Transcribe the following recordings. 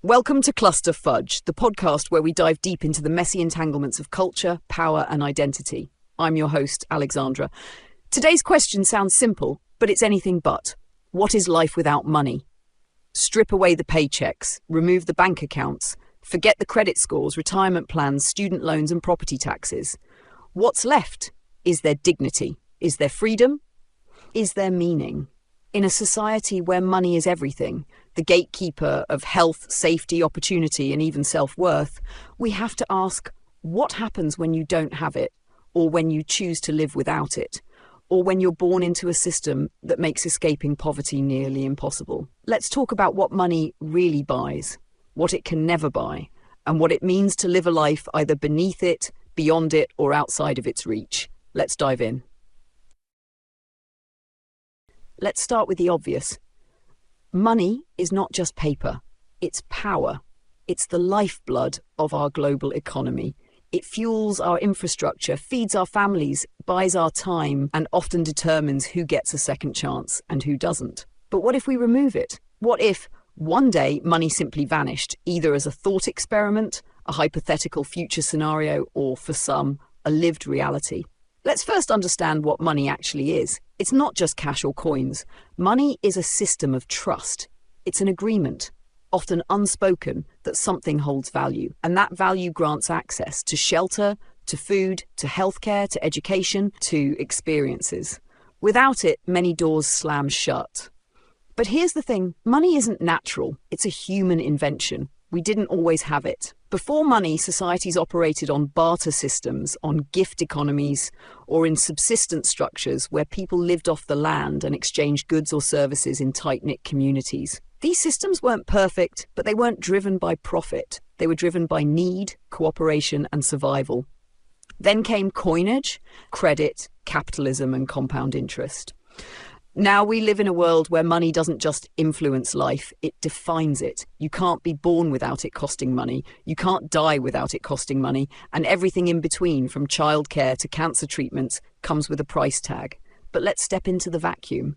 Welcome to Cluster Fudge, the podcast where we dive deep into the messy entanglements of culture, power, and identity. I'm your host, Alexandra. Today's question sounds simple, but it's anything but. What is life without money? Strip away the paychecks, remove the bank accounts, forget the credit scores, retirement plans, student loans, and property taxes. What's left? Is there dignity? Is there freedom? Is there meaning? In a society where money is everything, the gatekeeper of health, safety, opportunity, and even self-worth, we have to ask, what happens when you don't have it, or when you choose to live without it, or when you're born into a system that makes escaping poverty nearly impossible? Let's talk about what money really buys, what it can never buy, and what it means to live a life either beneath it, beyond it, or outside of its reach. Let's dive in. Let's start with the obvious. Money is not just paper, it's power. It's the lifeblood of our global economy. It fuels our infrastructure, feeds our families, buys our time, and often determines who gets a second chance and who doesn't. But what if we remove it? What if one day money simply vanished, either as a thought experiment, a hypothetical future scenario, or for some, a lived reality? Let's first understand what money actually is. It's not just cash or coins. Money is a system of trust. It's an agreement, often unspoken, that something holds value. And that value grants access to shelter, to food, to healthcare, to education, to experiences. Without it, many doors slam shut. But here's the thing, money isn't natural. It's a human invention. We didn't always have it. Before money, societies operated on barter systems, on gift economies, or in subsistence structures where people lived off the land and exchanged goods or services in tight-knit communities. These systems weren't perfect, but they weren't driven by profit. They were driven by need, cooperation, and survival. Then came coinage, credit, capitalism, and compound interest. Now we live in a world where money doesn't just influence life, it defines it. You can't be born without it costing money. You can't die without it costing money. And everything in between, from childcare to cancer treatments, comes with a price tag. But let's step into the vacuum.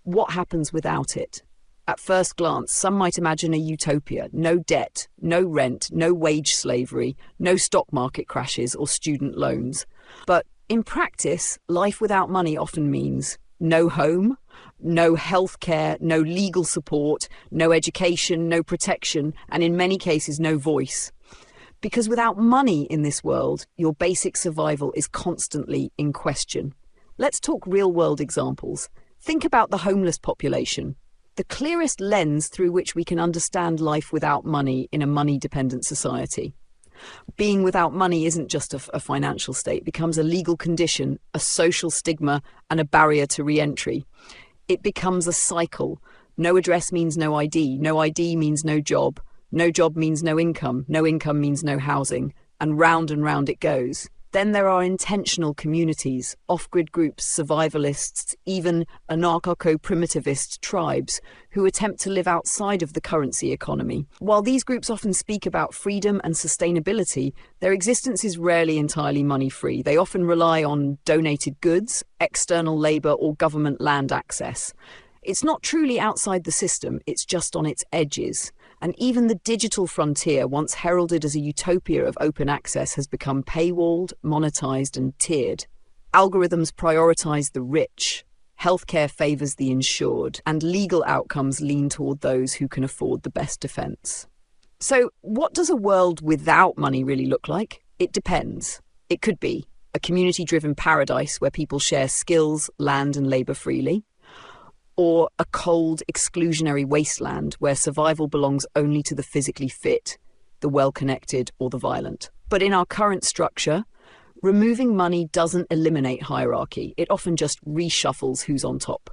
What happens without it? At first glance, some might imagine a utopia. No debt, no rent, no wage slavery, no stock market crashes or student loans. But in practice, life without money often means no home, no healthcare, no legal support, no education, no protection, and in many cases, no voice. Because without money in this world, your basic survival is constantly in question. Let's talk real-world examples. Think about the homeless population, the clearest lens through which we can understand life without money in a money-dependent society. Being without money isn't just a financial state, it becomes a legal condition, a social stigma, and a barrier to re-entry. It becomes a cycle. No address means no ID means no job means no income means no housing, and round it goes. Then there are intentional communities, off-grid groups, survivalists, even anarcho-primitivist tribes who attempt to live outside of the currency economy. While these groups often speak about freedom and sustainability, their existence is rarely entirely money-free. They often rely on donated goods, external labor, or government land access. It's not truly outside the system, it's just on its edges. And even the digital frontier, once heralded as a utopia of open access, has become paywalled, monetized, and tiered. Algorithms prioritize the rich, healthcare favors the insured, and legal outcomes lean toward those who can afford the best defense. So, what does a world without money really look like? It depends. It could be a community-driven paradise where people share skills, land, and labor freely, or a cold, exclusionary wasteland where survival belongs only to the physically fit, the well-connected, or the violent. But in our current structure, removing money doesn't eliminate hierarchy. It often just reshuffles who's on top.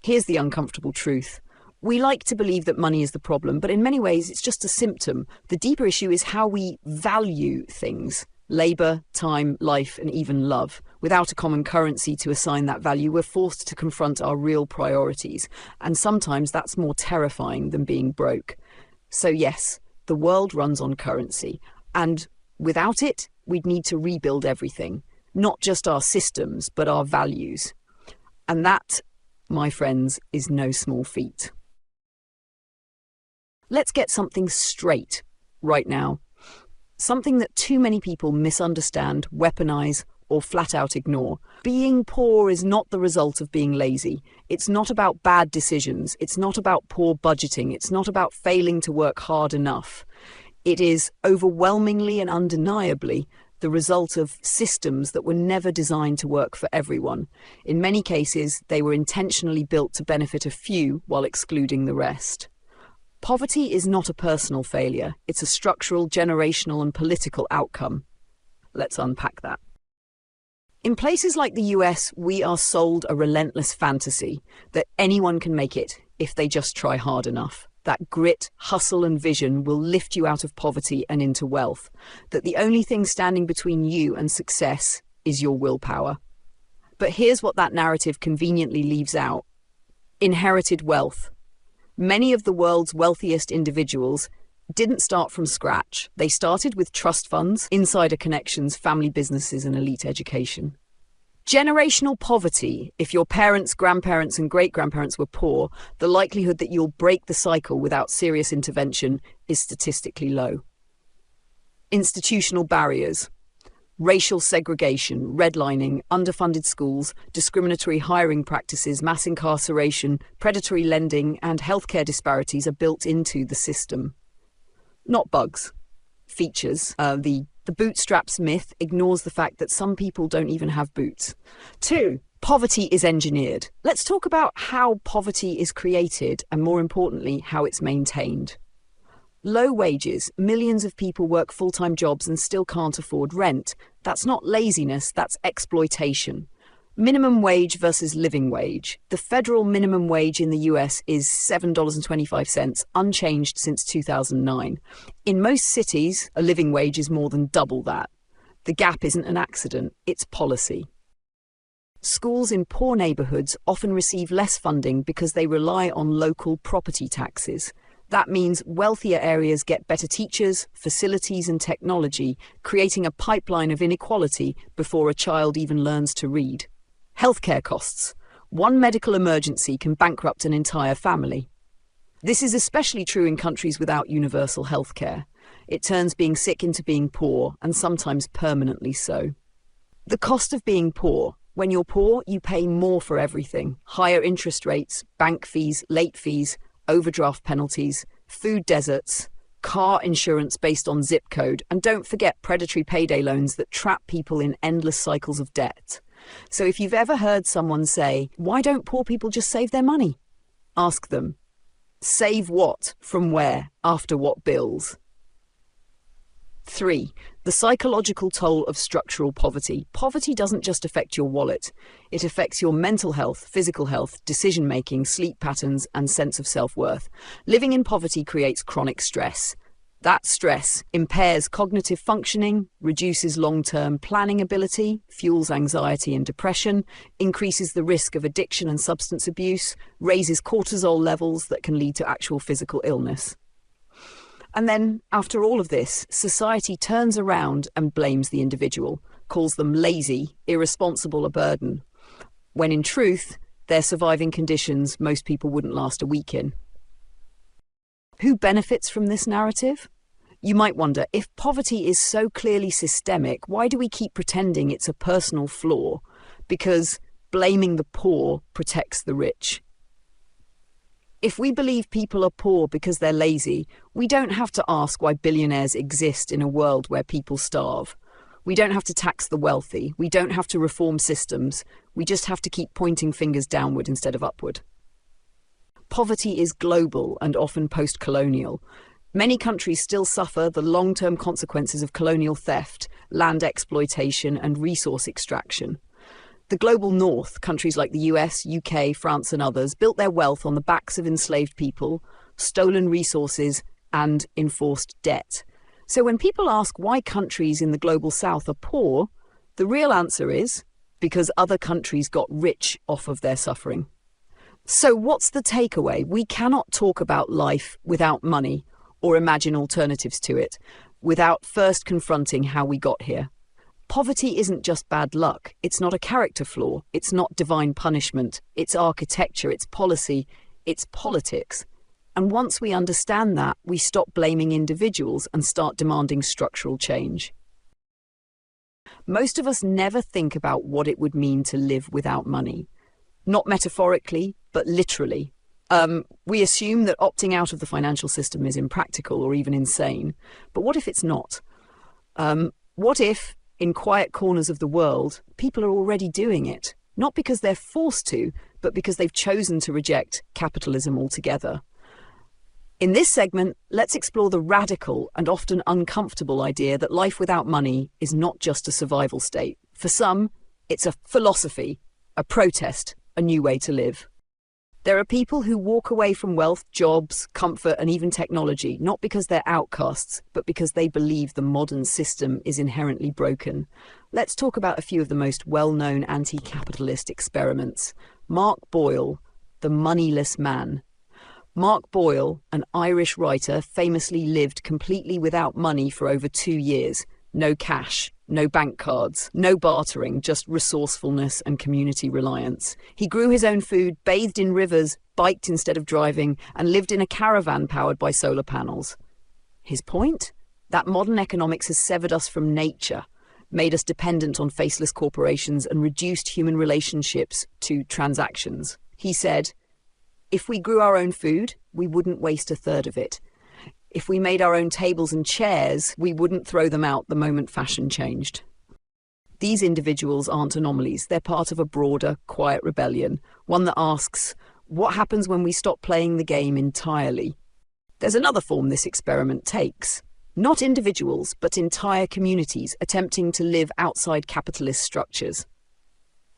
Here's the uncomfortable truth. We like to believe that money is the problem, but in many ways it's just a symptom. The deeper issue is how we value things. Labor, time, life, and even love. Without a common currency to assign that value, we're forced to confront our real priorities. And sometimes that's more terrifying than being broke. So yes, the world runs on currency. And without it, we'd need to rebuild everything. Not just our systems, but our values. And that, my friends, is no small feat. Let's get something straight right now. Something that too many people misunderstand, weaponize, or flat out ignore. Being poor is not the result of being lazy. It's not about bad decisions. It's not about poor budgeting. It's not about failing to work hard enough. It is overwhelmingly and undeniably the result of systems that were never designed to work for everyone. In many cases, they were intentionally built to benefit a few while excluding the rest. Poverty is not a personal failure. It's a structural, generational, and political outcome. Let's unpack that. In places like the US, we are sold a relentless fantasy that anyone can make it if they just try hard enough. That grit, hustle, and vision will lift you out of poverty and into wealth. That the only thing standing between you and success is your willpower. But here's what that narrative conveniently leaves out. Inherited wealth. Many of the world's wealthiest individuals didn't start from scratch. They started with trust funds, insider connections, family businesses, and elite education. Generational poverty. If your parents, grandparents, and great-grandparents were poor, the likelihood that you'll break the cycle without serious intervention is statistically low. Institutional barriers. Racial segregation, redlining, underfunded schools, discriminatory hiring practices, mass incarceration, predatory lending, and healthcare disparities are built into the system. Not bugs, features. The bootstraps myth ignores the fact that some people don't even have boots. 2, poverty is engineered. Let's talk about how poverty is created and, more importantly, how it's maintained. Low wages. Millions of people work full-time jobs and still can't afford rent. That's not laziness, that's exploitation. Minimum wage versus living wage. The federal minimum wage in the US is $7.25, unchanged since 2009. In most cities, a living wage is more than double that. The gap isn't an accident, it's policy. Schools in poor neighborhoods often receive less funding because they rely on local property taxes. That means wealthier areas get better teachers, facilities, and technology, creating a pipeline of inequality before a child even learns to read. Healthcare costs. One medical emergency can bankrupt an entire family. This is especially true in countries without universal healthcare. It turns being sick into being poor, and sometimes permanently so. The cost of being poor. When you're poor, you pay more for everything. Higher interest rates, bank fees, late fees, overdraft penalties, food deserts, car insurance based on zip code, and don't forget predatory payday loans that trap people in endless cycles of debt. So if you've ever heard someone say, "Why don't poor people just save their money?" Ask them, save what, from where, after what bills? 3, the psychological toll of structural poverty. Poverty doesn't just affect your wallet. It affects your mental health, physical health, decision-making, sleep patterns, and sense of self-worth. Living in poverty creates chronic stress. That stress impairs cognitive functioning, reduces long-term planning ability, fuels anxiety and depression, increases the risk of addiction and substance abuse, raises cortisol levels that can lead to actual physical illness. And then, after all of this, society turns around and blames the individual, calls them lazy, irresponsible, a burden, when in truth, they're surviving conditions most people wouldn't last a week in. Who benefits from this narrative? You might wonder, if poverty is so clearly systemic, why do we keep pretending it's a personal flaw? Because blaming the poor protects the rich. If we believe people are poor because they're lazy, we don't have to ask why billionaires exist in a world where people starve. We don't have to tax the wealthy. We don't have to reform systems. We just have to keep pointing fingers downward instead of upward. Poverty is global and often post-colonial. Many countries still suffer the long-term consequences of colonial theft, land exploitation, and resource extraction. The global north, countries like the US, UK, France, and others, built their wealth on the backs of enslaved people, stolen resources, and enforced debt. So when people ask why countries in the global south are poor, the real answer is because other countries got rich off of their suffering. So what's the takeaway? We cannot talk about life without money, or imagine alternatives to it, without first confronting how we got here. Poverty isn't just bad luck. It's not a character flaw. It's not divine punishment. It's architecture. It's policy. It's politics. And once we understand that, we stop blaming individuals and start demanding structural change. Most of us never think about what it would mean to live without money. Not metaphorically, but literally. We assume that opting out of the financial system is impractical or even insane. But what if it's not? What if, in quiet corners of the world, people are already doing it? Not because they're forced to, but because they've chosen to reject capitalism altogether. In this segment, let's explore the radical and often uncomfortable idea that life without money is not just a survival state. For some, it's a philosophy, a protest, a new way to live. There are people who walk away from wealth, jobs, comfort, and even technology, not because they're outcasts, but because they believe the modern system is inherently broken. Let's talk about a few of the most well-known anti-capitalist experiments. Mark Boyle, the moneyless man. Mark Boyle, an Irish writer, famously lived completely without money for over 2 years. No cash, no bank cards, no bartering, just resourcefulness and community reliance. He grew his own food, bathed in rivers, biked instead of driving, and lived in a caravan powered by solar panels. His point? That modern economics has severed us from nature, made us dependent on faceless corporations, and reduced human relationships to transactions. He said, if we grew our own food, we wouldn't waste a third of it. If we made our own tables and chairs, we wouldn't throw them out the moment fashion changed. These individuals aren't anomalies. They're part of a broader, quiet rebellion, one that asks, what happens when we stop playing the game entirely? There's another form this experiment takes. Not individuals, but entire communities attempting to live outside capitalist structures.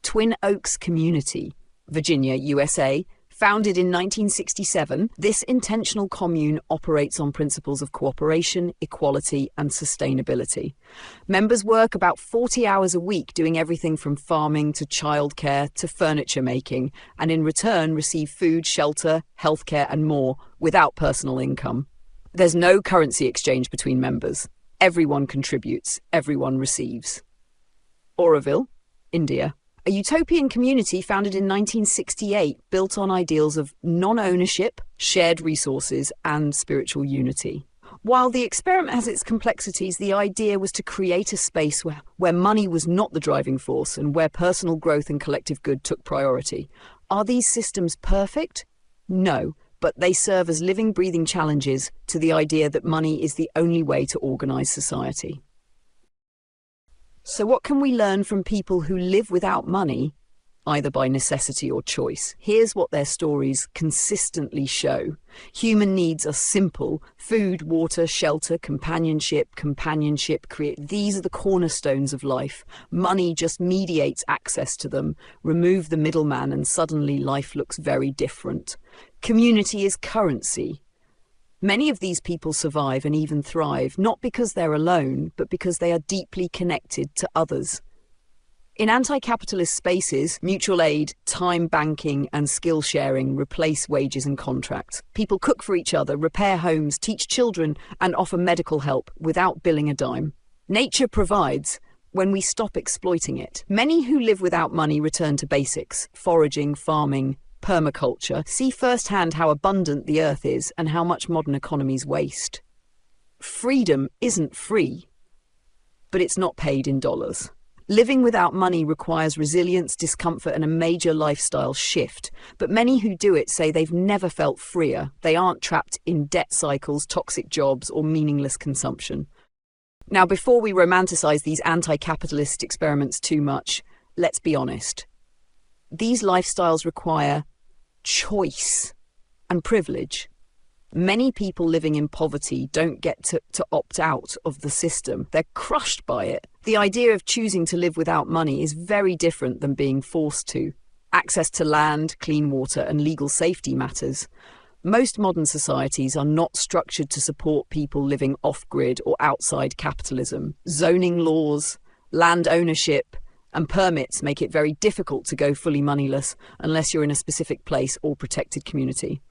Twin Oaks Community, Virginia, USA, founded in 1967, this intentional commune operates on principles of cooperation, equality, and sustainability. Members work about 40 hours a week doing everything from farming to childcare to furniture making, and in return receive food, shelter, healthcare, and more without personal income. There's no currency exchange between members. Everyone contributes, everyone receives. Auroville, India. A utopian community founded in 1968, built on ideals of non-ownership, shared resources, and spiritual unity. While the experiment has its complexities, the idea was to create a space where money was not the driving force and where personal growth and collective good took priority. Are these systems perfect? No, but they serve as living, breathing challenges to the idea that money is the only way to organize society. So what can we learn from people who live without money, either by necessity or choice? Here's what their stories consistently show. Human needs are simple. Food, water, shelter, companionship. These are the cornerstones of life. Money just mediates access to them. Remove the middleman and suddenly life looks very different. Community is currency. Many of these people survive and even thrive, not because they're alone, but because they are deeply connected to others. In anti-capitalist spaces, mutual aid, time banking, and skill sharing replace wages and contracts. People cook for each other, repair homes, teach children, and offer medical help without billing a dime. Nature provides when we stop exploiting it. Many who live without money return to basics: foraging, farming, permaculture, see firsthand how abundant the earth is and how much modern economies waste. Freedom isn't free, but it's not paid in dollars. Living without money requires resilience, discomfort, and a major lifestyle shift. But many who do it say they've never felt freer. They aren't trapped in debt cycles, toxic jobs, or meaningless consumption. Now, before we romanticize these anti-capitalist experiments too much, let's be honest. These lifestyles require choice and privilege. Many people living in poverty don't get to opt out of the system. They're crushed by it. The idea of choosing to live without money is very different than being forced to. Access to land, clean water, and legal safety matters. Most modern societies are not structured to support people living off-grid or outside capitalism. Zoning laws, land ownership, and permits make it very difficult to go fully moneyless unless you're in a specific place or protected community.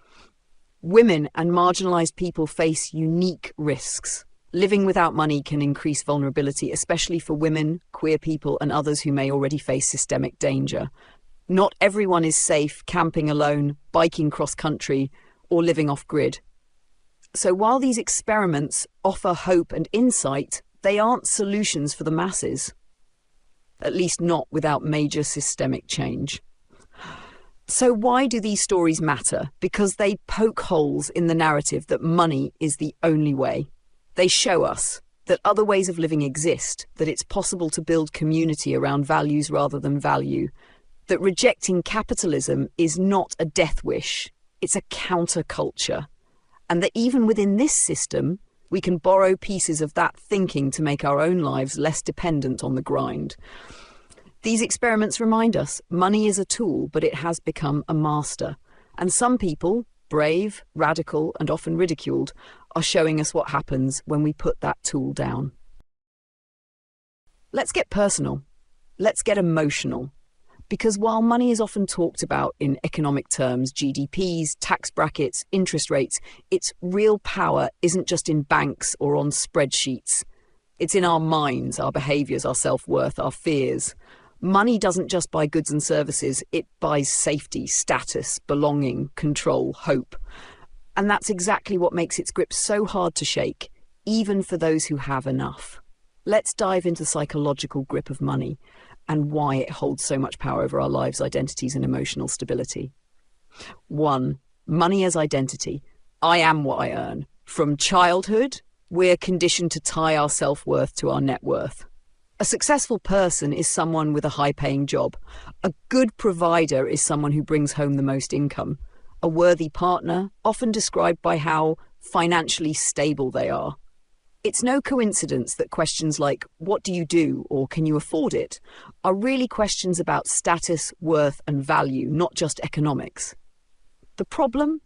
Women and marginalized people face unique risks. Living without money can increase vulnerability, especially for women, queer people, and others who may already face systemic danger. Not everyone is safe camping alone, biking cross-country, or living off-grid. So while these experiments offer hope and insight, they aren't solutions for the masses. At least not without major systemic change. So why do these stories matter? Because they poke holes in the narrative that money is the only way. They show us that other ways of living exist, that it's possible to build community around values rather than value, that rejecting capitalism is not a death wish, it's a counterculture, and that even within this system, we can borrow pieces of that thinking to make our own lives less dependent on the grind. These experiments remind us money is a tool, but it has become a master. And some people, brave, radical, and often ridiculed, are showing us what happens when we put that tool down. Let's get personal. Let's get emotional. Because while money is often talked about in economic terms, GDPs, tax brackets, interest rates, its real power isn't just in banks or on spreadsheets. It's in our minds, our behaviours, our self-worth, our fears. Money doesn't just buy goods and services, it buys safety, status, belonging, control, hope. And that's exactly what makes its grip so hard to shake, even for those who have enough. Let's dive into the psychological grip of money and why it holds so much power over our lives, identities, and emotional stability. 1. Money as identity. I am what I earn. From childhood, we're conditioned to tie our self-worth to our net worth. A successful person is someone with a high-paying job. A good provider is someone who brings home the most income. A worthy partner, often described by how financially stable they are. It's no coincidence that questions like, what do you do, or can you afford it, are really questions about status, worth, and value, not just economics. The problem?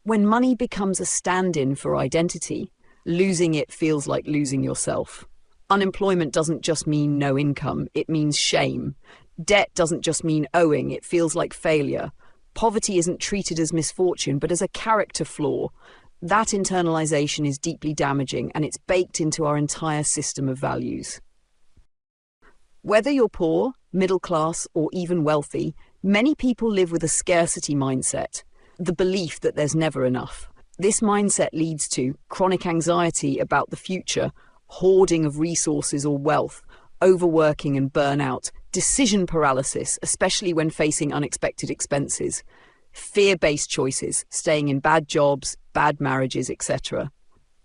When money becomes a stand-in for identity, losing it feels like losing yourself. Unemployment doesn't just mean no income, it means shame. Debt doesn't just mean owing, it feels like failure. Poverty isn't treated as misfortune, but as a character flaw. That internalization is deeply damaging, and it's baked into our entire system of values. Whether you're poor, middle class, or even wealthy, many people live with a scarcity mindset, the belief that there's never enough. This mindset leads to chronic anxiety about the future, hoarding of resources or wealth, overworking and burnout, decision paralysis, especially when facing unexpected expenses, fear-based choices, staying in bad jobs, bad marriages, etc.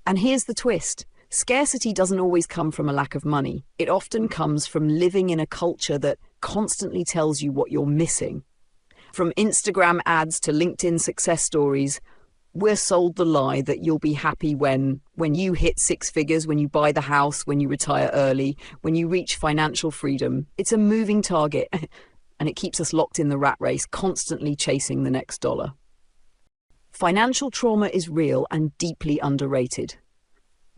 And here's the twist. Scarcity doesn't always come from a lack of money. It often comes from living in a culture that constantly tells you what you're missing. From Instagram ads to LinkedIn success stories, we're sold the lie that you'll be happy when you hit 6 figures, when you buy the house, when you retire early, when you reach financial freedom. It's a moving target, and it keeps us locked in the rat race, constantly chasing the next dollar. Financial trauma is real and deeply underrated.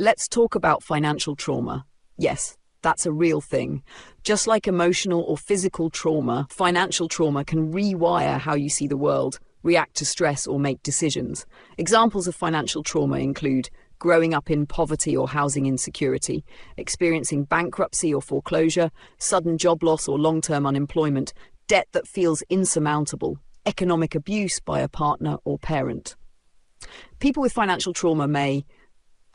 Let's talk about financial trauma. Yes, that's a real thing. Just like emotional or physical trauma, financial trauma can rewire how you see the world, react to stress, or make decisions. Examples of financial trauma include growing up in poverty or housing insecurity, experiencing bankruptcy or foreclosure, sudden job loss or long-term unemployment, debt that feels insurmountable, economic abuse by a partner or parent. People with financial trauma may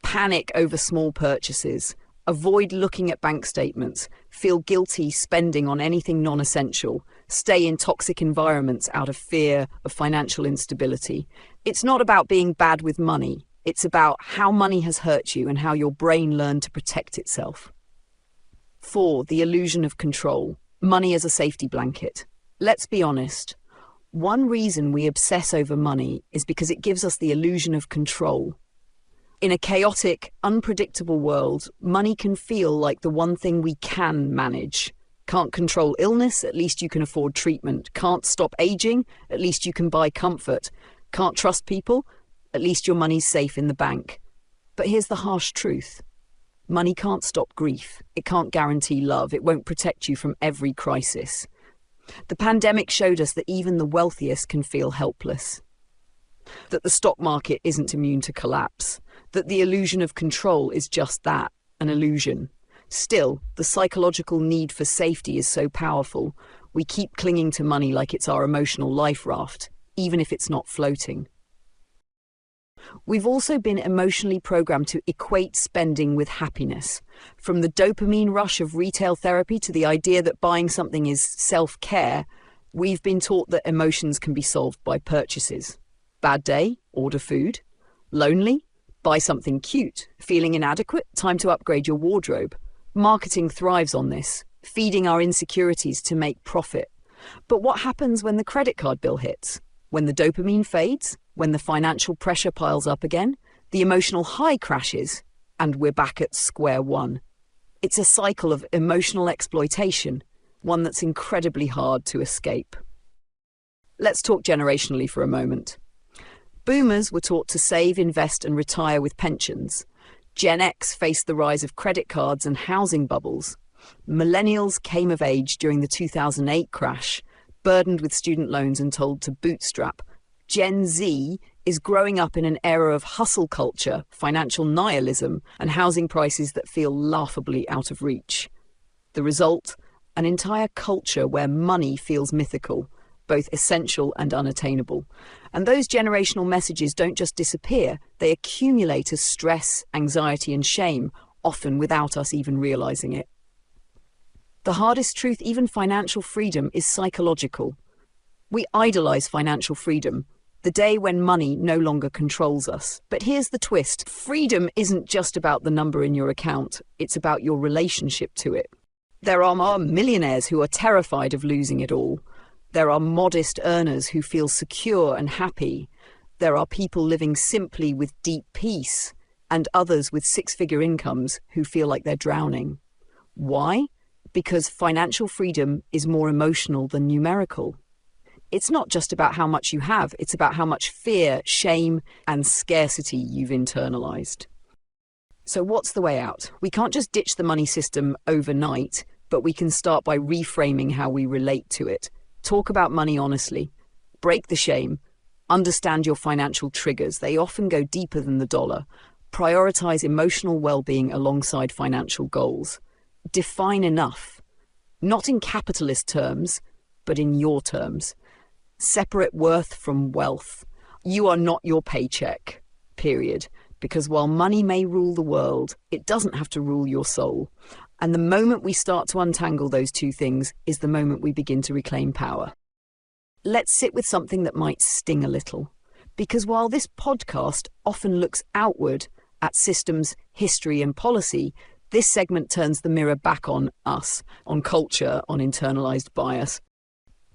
panic over small purchases, avoid looking at bank statements, feel guilty spending on anything non-essential, stay in toxic environments out of fear of financial instability. It's not about being bad with money. It's about how money has hurt you and how your brain learned to protect itself. 4. The illusion of control. Money as a safety blanket. Let's be honest. One reason we obsess over money is because it gives us the illusion of control. In a chaotic, unpredictable world, money can feel like the one thing we can manage. Can't control illness, at least you can afford treatment. Can't stop aging, at least you can buy comfort. Can't trust people, at least your money's safe in the bank. But here's the harsh truth. Money can't stop grief. It can't guarantee love. It won't protect you from every crisis. The pandemic showed us that even the wealthiest can feel helpless. That the stock market isn't immune to collapse. That the illusion of control is just that, an illusion. Still, the psychological need for safety is so powerful, we keep clinging to money like it's our emotional life raft, even if it's not floating. We've also been emotionally programmed to equate spending with happiness. From the dopamine rush of retail therapy to the idea that buying something is self-care, we've been taught that emotions can be solved by purchases. Bad day? Order food. Lonely? Buy something cute. Feeling inadequate? Time to upgrade your wardrobe. Marketing thrives on this, feeding our insecurities to make profit. But what happens when the credit card bill hits? When the dopamine fades? When the financial pressure piles up again? The emotional high crashes, and we're back at square one. It's a cycle of emotional exploitation, one that's incredibly hard to escape. Let's talk generationally for a moment. Boomers were taught to save, invest, and retire with pensions. Gen X faced the rise of credit cards and housing bubbles. Millennials came of age during the 2008 crash, burdened with student loans and told to bootstrap. Gen Z is growing up in an era of hustle culture, financial nihilism, and housing prices that feel laughably out of reach. The result? An entire culture where money feels mythical, both essential and unattainable. And those generational messages don't just disappear, they accumulate as stress, anxiety, and shame, often without us even realizing it. The hardest truth, even financial freedom, is psychological. We idolize financial freedom, the day when money no longer controls us. But here's the twist. Freedom isn't just about the number in your account, it's about your relationship to it. There are millionaires who are terrified of losing it all. There are modest earners who feel secure and happy. There are people living simply with deep peace, and others with six-figure incomes who feel like they're drowning. Why? Because financial freedom is more emotional than numerical. It's not just about how much you have, it's about how much fear, shame, and scarcity you've internalized. So what's the way out? We can't just ditch the money system overnight, but we can start by reframing how we relate to it. Talk about money honestly. Break the shame. Understand your financial triggers. They often go deeper than the dollar. Prioritize emotional well-being alongside financial goals. Define enough. Not in capitalist terms, but in your terms. Separate worth from wealth. You are not your paycheck, period. Because while money may rule the world, it doesn't have to rule your soul. And the moment we start to untangle those two things is the moment we begin to reclaim power. Let's sit with something that might sting a little. Because while this podcast often looks outward at systems, history, and policy, this segment turns the mirror back on us, on culture, on internalized bias.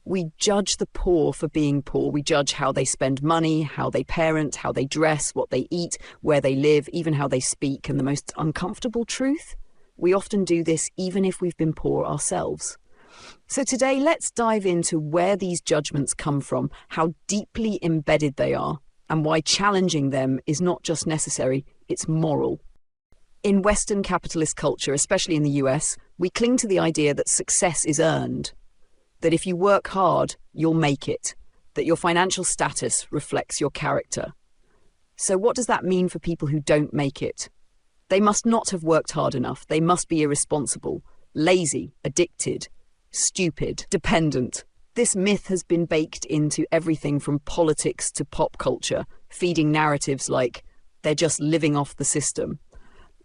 We judge the poor for being poor. We judge how they spend money, how they parent, how they dress, what they eat, where they live, even how they speak. And the most uncomfortable truth? We often do this even if we've been poor ourselves. So today, let's dive into where these judgments come from, how deeply embedded they are, and why challenging them is not just necessary, it's moral. In Western capitalist culture, especially in the US, we cling to the idea that success is earned, that if you work hard, you'll make it, that your financial status reflects your character. So what does that mean for people who don't make it? They must not have worked hard enough. They must be irresponsible, lazy, addicted, stupid, dependent. This myth has been baked into everything from politics to pop culture, feeding narratives like they're just living off the system.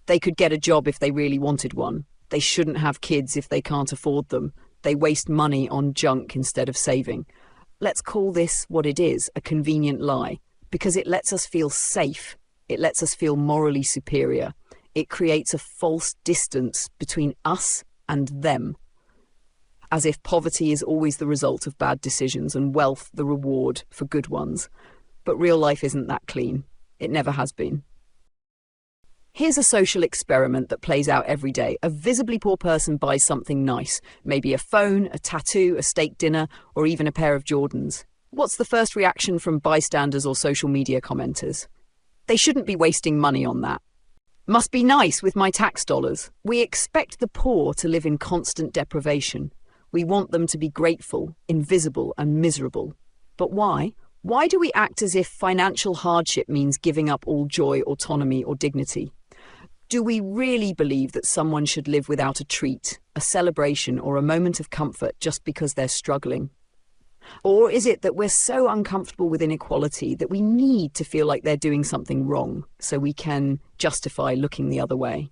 They could get a job if they really wanted one. They shouldn't have kids if they can't afford them. They waste money on junk instead of saving. Let's call this what it is, a convenient lie, because it lets us feel safe. It lets us feel morally superior. It creates a false distance between us and them, as if poverty is always the result of bad decisions and wealth the reward for good ones. But real life isn't that clean. It never has been. Here's a social experiment that plays out every day. A visibly poor person buys something nice, maybe a phone, a tattoo, a steak dinner, or even a pair of Jordans. What's the first reaction from bystanders or social media commenters? They shouldn't be wasting money on that. Must be nice with my tax dollars. We expect the poor to live in constant deprivation. We want them to be grateful, invisible, and miserable. But why? Why do we act as if financial hardship means giving up all joy, autonomy, or dignity? Do we really believe that someone should live without a treat, a celebration, or a moment of comfort just because they're struggling? Or is it that we're so uncomfortable with inequality that we need to feel like they're doing something wrong so we can justify looking the other way?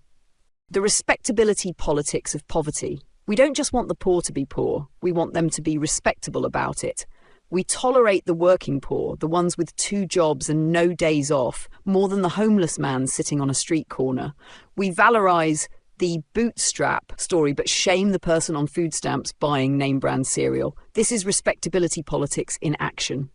The respectability politics of poverty. We don't just want the poor to be poor, we want them to be respectable about it. We tolerate the working poor, the ones with 2 jobs and no days off, more than the homeless man sitting on a street corner. We valorize the bootstrap story, but shame the person on food stamps buying name-brand cereal. This is respectability politics in action.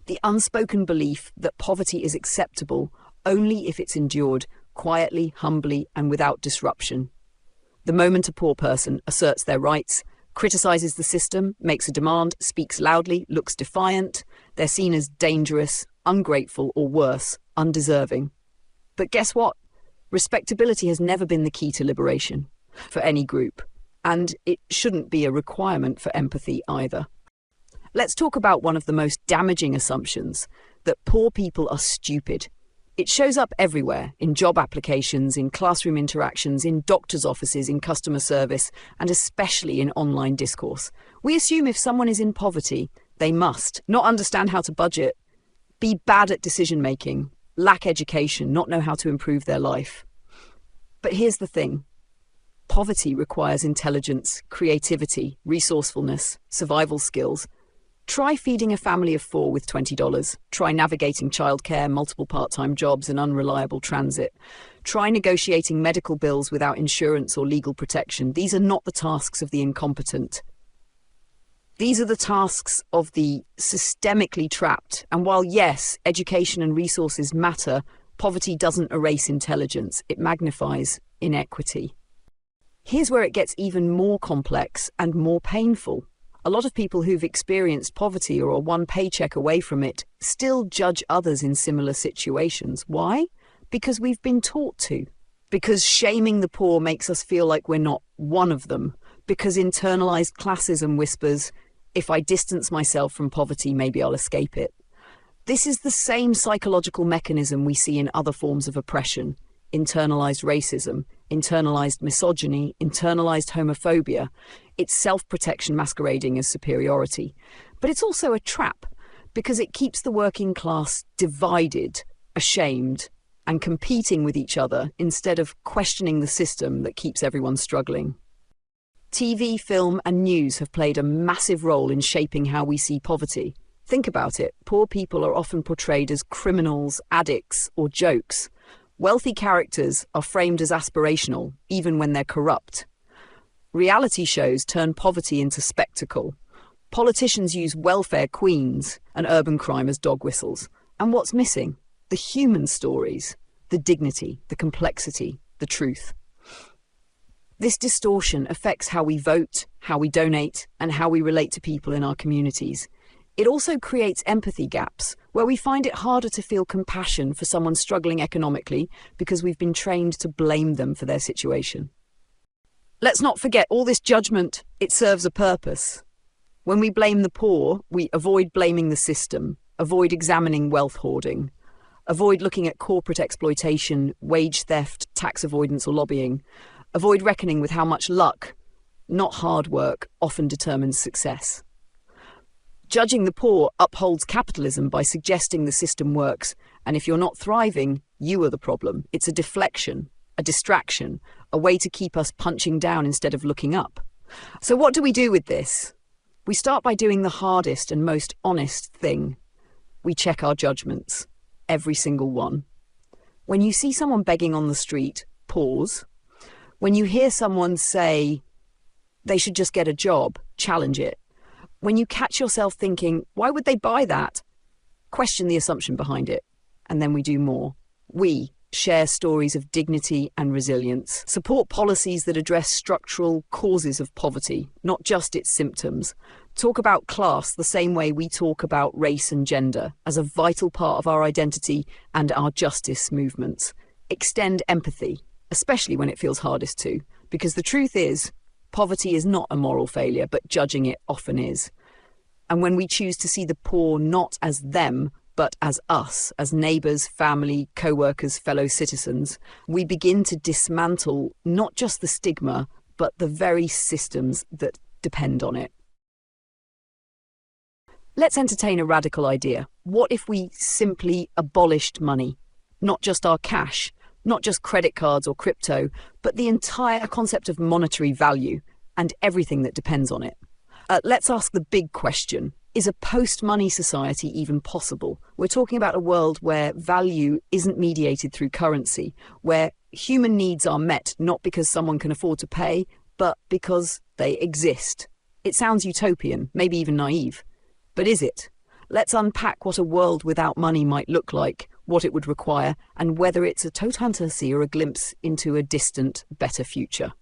The unspoken belief that poverty is acceptable only if it's endured quietly, humbly, and without disruption. The moment a poor person asserts their rights, criticizes the system, makes a demand, speaks loudly, looks defiant, they're seen as dangerous, ungrateful, or worse, undeserving. But guess what? Respectability has never been the key to liberation for any group, and it shouldn't be a requirement for empathy either. Let's talk about one of the most damaging assumptions, that poor people are stupid. It shows up everywhere, in job applications, in classroom interactions, in doctors' offices, in customer service, and especially in online discourse. We assume if someone is in poverty, they must not understand how to budget, be bad at decision-making, lack education, not know how to improve their life. But here's the thing. Poverty requires intelligence, creativity, resourcefulness, survival skills. Try feeding a family of 4 with $20. Try navigating childcare, multiple part-time jobs, and unreliable transit. Try negotiating medical bills without insurance or legal protection. These are not the tasks of the incompetent. These are the tasks of the systemically trapped. And while, yes, education and resources matter, poverty doesn't erase intelligence. It magnifies inequity. Here's where it gets even more complex and more painful. A lot of people who've experienced poverty or are one paycheck away from it still judge others in similar situations. Why? Because we've been taught to. Because shaming the poor makes us feel like we're not one of them. Because internalized classism whispers, if I distance myself from poverty, maybe I'll escape it. This is the same psychological mechanism we see in other forms of oppression. Internalized racism, internalized misogyny, internalized homophobia. It's self-protection masquerading as superiority. But it's also a trap, because it keeps the working class divided, ashamed, and competing with each other instead of questioning the system that keeps everyone struggling. TV, film, and news have played a massive role in shaping how we see poverty. Think about it. Poor people are often portrayed as criminals, addicts, or jokes. Wealthy characters are framed as aspirational, even when they're corrupt. Reality shows turn poverty into spectacle. Politicians use welfare queens and urban crime as dog whistles. And what's missing? The human stories, the dignity, the complexity, the truth. This distortion affects how we vote, how we donate, and how we relate to people in our communities. It also creates empathy gaps, where we find it harder to feel compassion for someone struggling economically because we've been trained to blame them for their situation. Let's not forget, all this judgment, it serves a purpose. When we blame the poor, we avoid blaming the system, avoid examining wealth hoarding, avoid looking at corporate exploitation, wage theft, tax avoidance, or lobbying, avoid reckoning with how much luck, not hard work, often determines success. Judging the poor upholds capitalism by suggesting the system works, and if you're not thriving, you are the problem. It's a deflection, a distraction, a way to keep us punching down instead of looking up. So what do we do with this? We start by doing the hardest and most honest thing. We check our judgments, every single one. When you see someone begging on the street, pause. When you hear someone say they should just get a job, challenge it. When you catch yourself thinking, why would they buy that? Question the assumption behind it. And then we do more. We share stories of dignity and resilience, support policies that address structural causes of poverty, not just its symptoms. Talk about class the same way we talk about race and gender, as a vital part of our identity and our justice movements. Extend empathy, especially when it feels hardest to, because the truth is, poverty is not a moral failure, but judging it often is. And when we choose to see the poor not as them, but as us, as neighbours, family, co-workers, fellow citizens, we begin to dismantle not just the stigma, but the very systems that depend on it. Let's entertain a radical idea. What if we simply abolished money? Not just our cash, not just credit cards or crypto, but the entire concept of monetary value and everything that depends on it. Let's ask the big question. Is a post-money society even possible? We're talking about a world where value isn't mediated through currency, where human needs are met not because someone can afford to pay, but because they exist. It sounds utopian, maybe even naive. But is it? Let's unpack what a world without money might look like, what it would require, and whether it's a total fantasy or a glimpse into a distant, better future.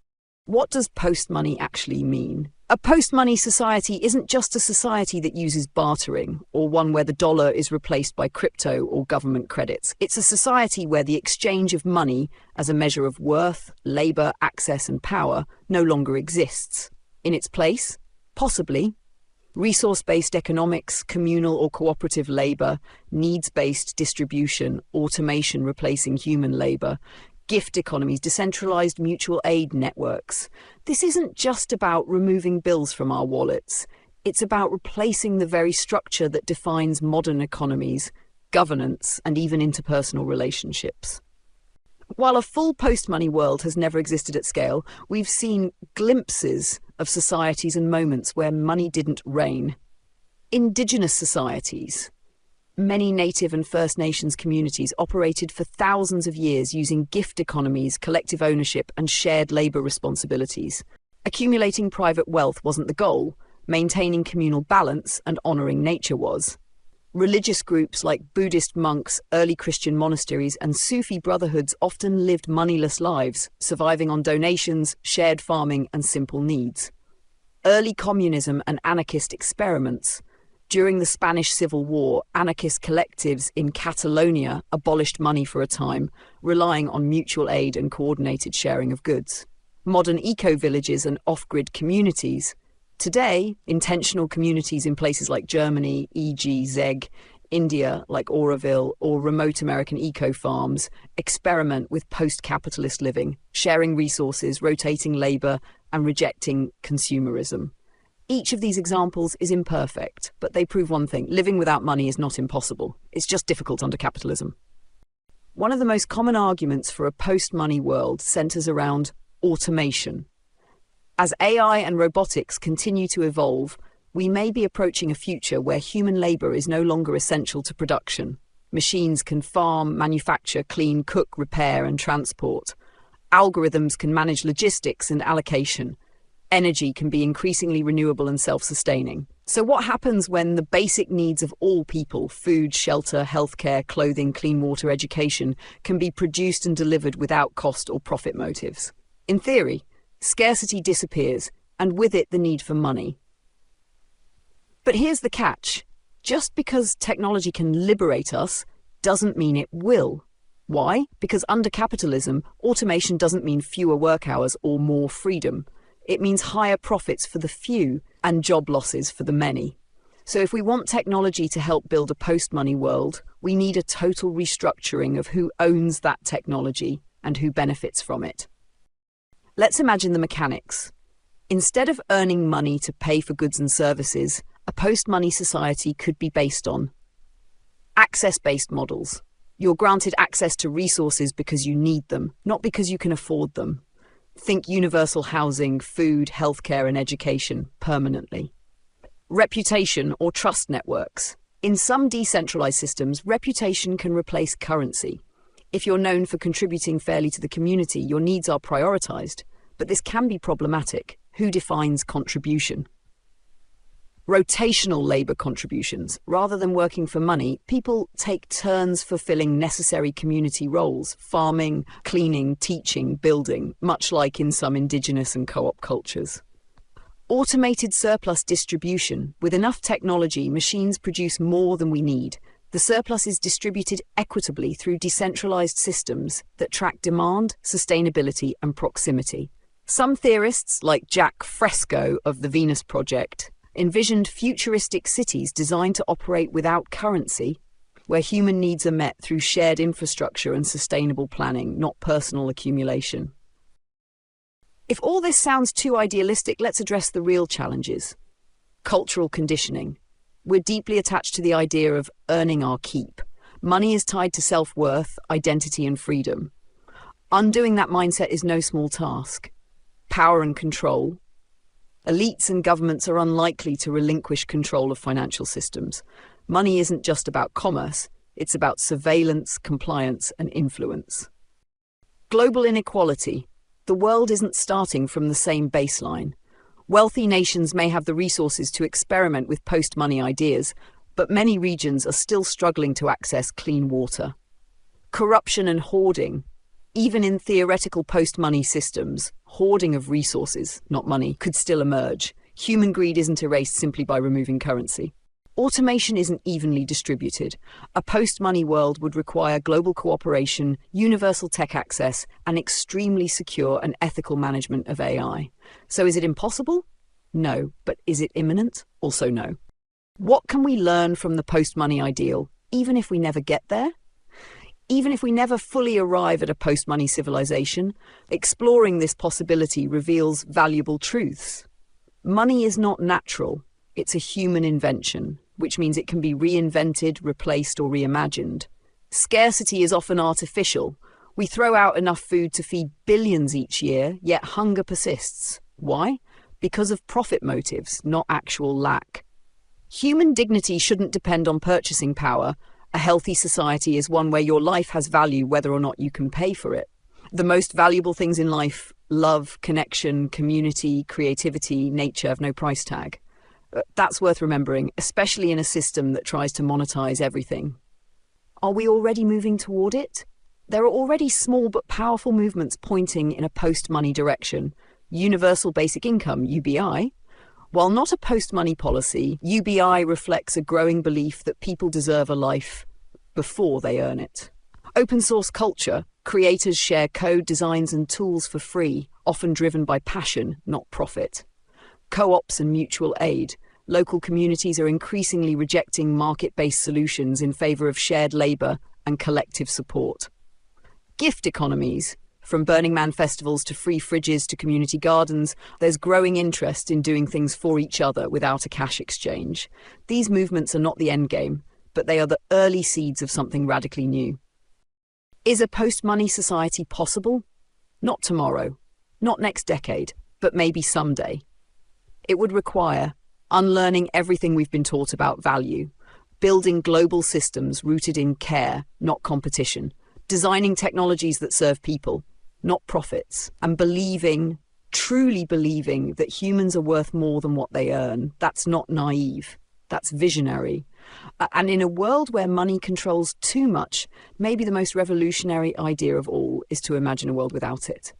What does post-money actually mean? A post-money society isn't just a society that uses bartering, or one where the dollar is replaced by crypto or government credits. It's a society where the exchange of money as a measure of worth, labour, access and power no longer exists. In its place, possibly, resource-based economics, communal or cooperative labour, needs-based distribution, automation replacing human labour, gift economies, decentralised mutual aid networks. This isn't just about removing bills from our wallets. It's about replacing the very structure that defines modern economies, governance, and even interpersonal relationships. While a full post-money world has never existed at scale, we've seen glimpses of societies and moments where money didn't reign. Indigenous societies, many Native and First Nations communities operated for thousands of years using gift economies, collective ownership, and shared labour responsibilities. Accumulating private wealth wasn't the goal. Maintaining communal balance and honouring nature was. Religious groups like Buddhist monks, early Christian monasteries, and Sufi brotherhoods often lived moneyless lives, surviving on donations, shared farming, and simple needs. Early communism and anarchist experiments. During the Spanish Civil War, anarchist collectives in Catalonia abolished money for a time, relying on mutual aid and coordinated sharing of goods. Modern eco-villages and off-grid communities. Today, intentional communities in places like Germany, e.g. Zeg, India, like Oroville, or remote American eco-farms, experiment with post-capitalist living, sharing resources, rotating labour, and rejecting consumerism. Each of these examples is imperfect, but they prove one thing: living without money is not impossible. It's just difficult under capitalism. One of the most common arguments for a post-money world centres around automation. As AI and robotics continue to evolve, we may be approaching a future where human labour is no longer essential to production. Machines can farm, manufacture, clean, cook, repair, and transport. Algorithms can manage logistics and allocation. Energy can be increasingly renewable and self-sustaining. So what happens when the basic needs of all people, food, shelter, healthcare, clothing, clean water, education, can be produced and delivered without cost or profit motives? In theory, scarcity disappears, and with it the need for money. But here's the catch. Just because technology can liberate us doesn't mean it will. Why? Because under capitalism, automation doesn't mean fewer work hours or more freedom. It means higher profits for the few and job losses for the many. So if we want technology to help build a post-money world, we need a total restructuring of who owns that technology and who benefits from it. Let's imagine the mechanics. Instead of earning money to pay for goods and services, a post-money society could be based on access-based models. You're granted access to resources because you need them, not because you can afford them. Think universal housing, food, healthcare, and education permanently. Reputation or trust networks. In some decentralized systems, reputation can replace currency. If you're known for contributing fairly to the community, your needs are prioritized. But this can be problematic. Who defines contribution? Rotational labor contributions. Rather than working for money, people take turns fulfilling necessary community roles: farming, cleaning, teaching, building, much like in some indigenous and co-op cultures. Automated surplus distribution. With enough technology, machines produce more than we need. The surplus is distributed equitably through decentralized systems that track demand, sustainability, and proximity. Some theorists, like Jack Fresco of the Venus Project, envisioned futuristic cities designed to operate without currency, where human needs are met through shared infrastructure and sustainable planning, not personal accumulation. If all this sounds too idealistic, let's address the real challenges. Cultural conditioning. We're deeply attached to the idea of earning our keep. Money is tied to self-worth, identity, and freedom. Undoing that mindset is no small task. Power and control. Elites and governments are unlikely to relinquish control of financial systems. Money isn't just about commerce, it's about surveillance, compliance, and influence. Global inequality. The world isn't starting from the same baseline. Wealthy nations may have the resources to experiment with post-money ideas, but many regions are still struggling to access clean water. Corruption and hoarding. Even in theoretical post-money systems, hoarding of resources, not money, could still emerge. Human greed isn't erased simply by removing currency. Automation isn't evenly distributed. A post-money world would require global cooperation, universal tech access, and extremely secure and ethical management of AI. So is it impossible? No. But is it imminent? Also no. What can we learn from the post-money ideal, even if we never get there? Even if we never fully arrive at a post-money civilization, exploring this possibility reveals valuable truths. Money is not natural. It's a human invention, which means it can be reinvented, replaced, or reimagined. Scarcity is often artificial. We throw out enough food to feed billions each year, yet hunger persists. Why? Because of profit motives, not actual lack. Human dignity shouldn't depend on purchasing power. A healthy society is one where your life has value whether or not you can pay for it. The most valuable things in life, love, connection, community, creativity, nature, have no price tag. That's worth remembering, especially in a system that tries to monetize everything. Are we already moving toward it? There are already small but powerful movements pointing in a post-money direction. Universal Basic Income, UBI. While not a post-money policy, UBI reflects a growing belief that people deserve a life before they earn it. Open source culture. Creators share code, designs, and tools for free, often driven by passion, not profit. Co-ops and mutual aid. Local communities are increasingly rejecting market-based solutions in favor of shared labor and collective support. Gift economies. From Burning Man festivals to free fridges to community gardens, there's growing interest in doing things for each other without a cash exchange. These movements are not the endgame, but they are the early seeds of something radically new. Is a post-money society possible? Not tomorrow, not next decade, but maybe someday. It would require unlearning everything we've been taught about value, building global systems rooted in care, not competition, designing technologies that serve people, not profits, and truly believing that humans are worth more than what they earn. That's not naive. That's visionary. And in a world where money controls too much, maybe the most revolutionary idea of all is to imagine a world without it.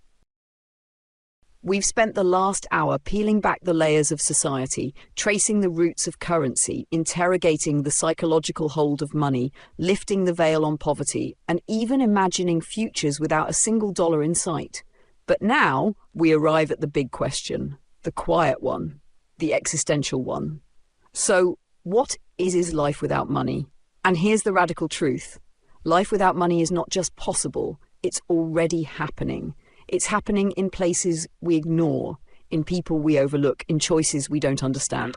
We've spent the last hour peeling back the layers of society, tracing the roots of currency, interrogating the psychological hold of money, lifting the veil on poverty, and even imagining futures without a single dollar in sight. But now we arrive at the big question, the quiet one, the existential one. So, what is life without money? And here's the radical truth. Life without money is not just possible, it's already happening. It's happening in places we ignore, in people we overlook, in choices we don't understand.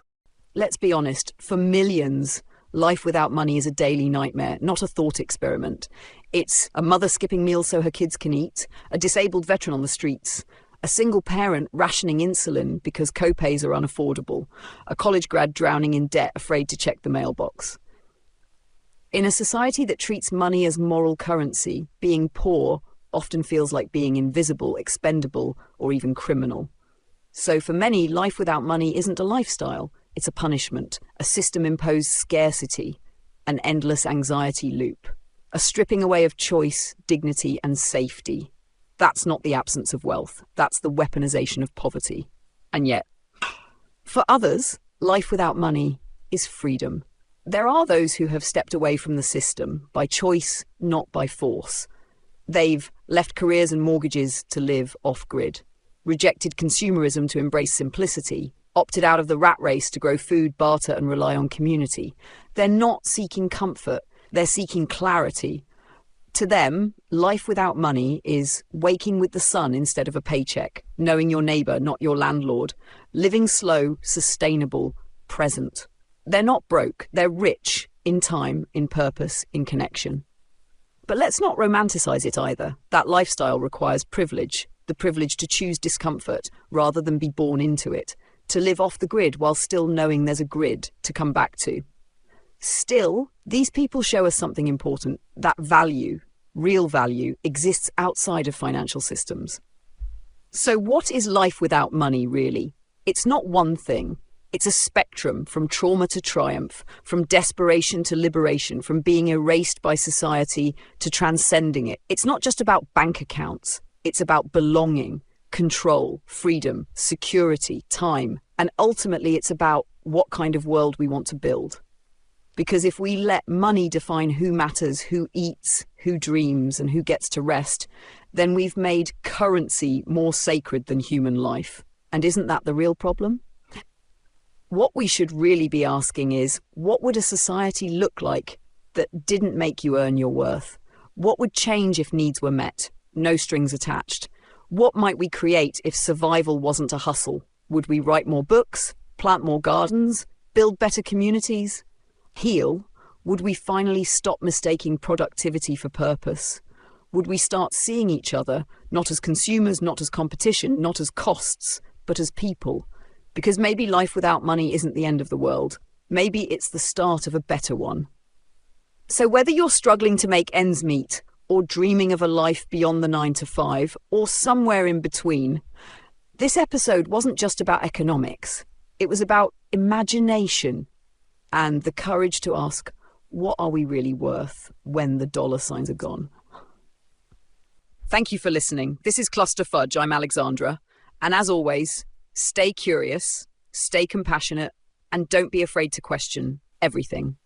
Let's be honest, for millions, life without money is a daily nightmare, not a thought experiment. It's a mother skipping meals so her kids can eat, a disabled veteran on the streets, a single parent rationing insulin because co-pays are unaffordable, a college grad drowning in debt afraid to check the mailbox. In a society that treats money as moral currency, being poor often feels like being invisible, expendable, or even criminal. So for many, life without money isn't a lifestyle, it's a punishment, a system-imposed scarcity, an endless anxiety loop, a stripping away of choice, dignity, and safety. That's not the absence of wealth, that's the weaponization of poverty. And yet, for others, life without money is freedom. There are those who have stepped away from the system by choice, not by force. They've left careers and mortgages to live off-grid, rejected consumerism to embrace simplicity, opted out of the rat race to grow food, barter, and rely on community. They're not seeking comfort, they're seeking clarity. To them, life without money is waking with the sun instead of a paycheck, knowing your neighbor, not your landlord, living slow, sustainable, present. They're not broke. They're rich in time, in purpose, in connection. But let's not romanticize it either. That lifestyle requires privilege, the privilege to choose discomfort rather than be born into it, to live off the grid while still knowing there's a grid to come back to. Still, these people show us something important, that value, real value, exists outside of financial systems. So what is life without money, really? It's not one thing. It's a spectrum from trauma to triumph, from desperation to liberation, from being erased by society to transcending it. It's not just about bank accounts. It's about belonging, control, freedom, security, time. And ultimately, it's about what kind of world we want to build. Because if we let money define who matters, who eats, who dreams, and who gets to rest, then we've made currency more sacred than human life. And isn't that the real problem? What we should really be asking is, what would a society look like that didn't make you earn your worth? What would change if needs were met, no strings attached? What might we create if survival wasn't a hustle? Would we write more books, plant more gardens, build better communities? Heal? Would we finally stop mistaking productivity for purpose? Would we start seeing each other not as consumers, not as competition, not as costs, but as people? Because maybe life without money isn't the end of the world. Maybe it's the start of a better one. So whether you're struggling to make ends meet, or dreaming of a life beyond the 9 to 5, or somewhere in between, this episode wasn't just about economics. It was about imagination and the courage to ask, what are we really worth when the dollar signs are gone? Thank you for listening. This is Cluster Fudge. I'm Alexandra. And as always, stay curious, stay compassionate, and don't be afraid to question everything.